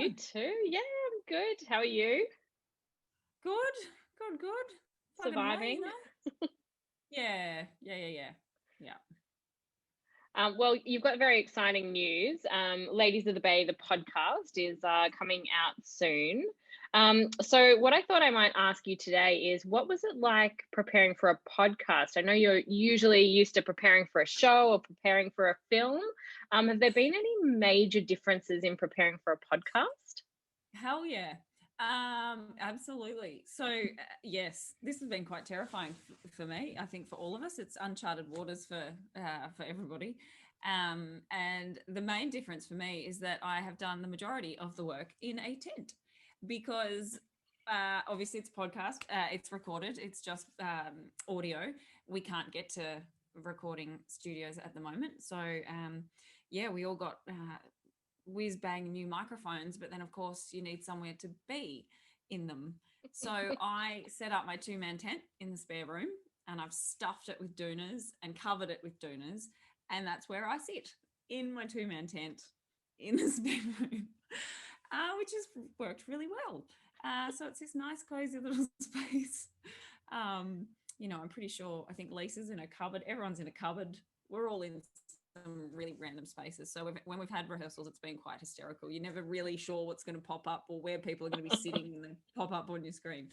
You too? Yeah, I'm good. How are you? Good. Plugging away, Surviving? Yeah. Well, you've got very exciting news. Ladies of the Bay, the podcast, is coming out soon. So, what I thought I might ask you today is what was it like preparing for a podcast? I know you're usually used to preparing for a show or preparing for a film. Have there been any major differences in preparing for a podcast? Hell yeah. Absolutely. So, yes, this has been quite terrifying for me. I think for all of us, it's uncharted waters for everybody. And the main difference for me is that I have done the majority of the work in a tent because obviously it's a podcast, it's recorded, it's just audio. We can't get to recording studios at the moment. So, yeah, we all got whiz bang new microphones, but then of course you need somewhere to be in them. So I set up my 2-man tent in the spare room and I've stuffed it with doonas and covered it with doonas. And that's where I sit in my 2-man tent in the spare room, which has worked really well. So it's this nice, cozy little space. I'm pretty sure, I think Lisa's in a cupboard. Everyone's in a cupboard. We're all in some really random spaces. So when we've had rehearsals, it's been quite hysterical. You're never really sure what's going to pop up or where people are going to be sitting and then pop up on your screen.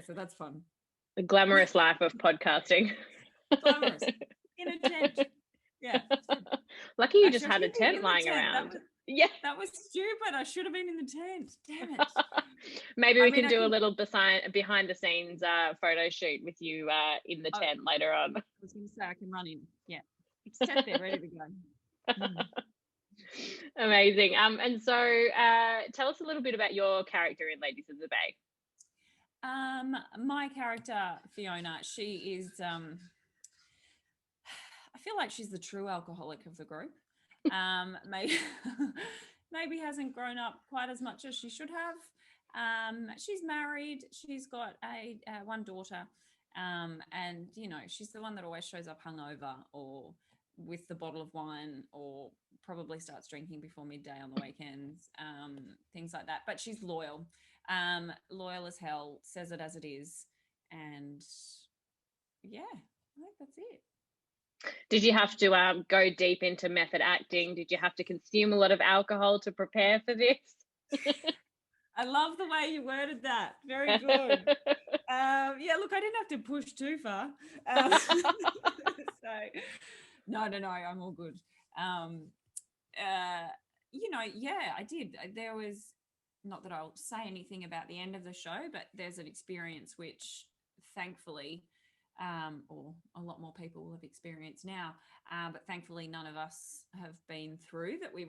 So that's fun. The glamorous life of podcasting. Glamorous. In a tent. Yeah. Lucky you just had a tent lying around. That was stupid. I should have been in the tent. Damn it. Maybe we can do a little behind the scenes photo shoot with you in the tent later on. I was going to say I can run in. Yeah. Set there, ready to go. Amazing. And so tell us a little bit about your character in Ladies of the Bay. My character, Fiona, she is I feel like she's the true alcoholic of the group. Maybe hasn't grown up quite as much as she should have. She's married. She's got one daughter, and she's the one that always shows up hungover or with the bottle of wine, or probably starts drinking before midday on the weekends, things like that. But she's loyal, loyal as hell. Says it as it is, and yeah, I think that's it. Did you have to go deep into method acting? Did you have to consume a lot of alcohol to prepare for this? I love the way you worded that. Very good. Look, I didn't have to push too far. No, I'm all good. I did. There was, not that I'll say anything about the end of the show, but there's an experience which thankfully or a lot more people will have experienced now, but thankfully none of us have been through that we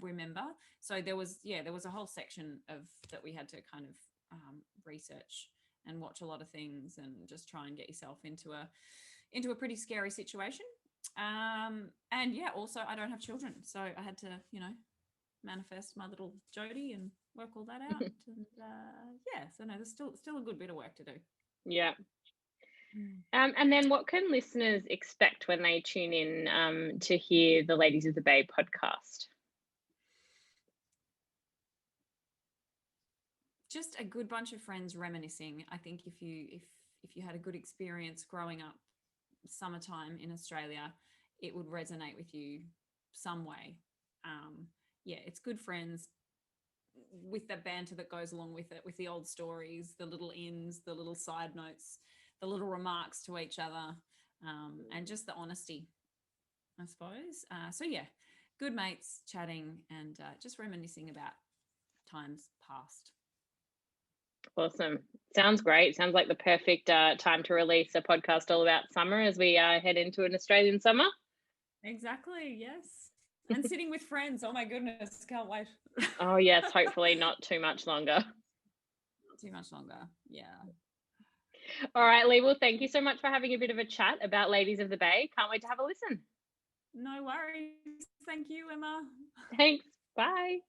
remember. So there was a whole section of that we had to kind of research and watch a lot of things and just try and get yourself into a pretty scary situation. Also I don't have children, so I had to manifest my little Jodie and work all that out. And there's still a good bit of work to do. Yeah. And then what can listeners expect when they tune in to hear the Ladies of the Bay podcast? Just a good bunch of friends reminiscing. I think if you had a good experience growing up summertime in Australia, it would resonate with you some way. It's good friends with the banter that goes along with it, with the old stories, the little ins, the little side notes, the little remarks to each other, and just the honesty, I suppose. Good mates chatting and just reminiscing about times past. Awesome. Sounds great. Sounds like the perfect time to release a podcast all about summer as we head into an Australian summer. Exactly, yes. And sitting with friends. Oh my goodness, can't wait. Oh yes, hopefully not too much longer. Not too much longer, yeah. All right, Lee, well, thank you so much for having a bit of a chat about Ladies of the Bay. Can't wait to have a listen. No worries. Thank you, Emma. Thanks. Bye.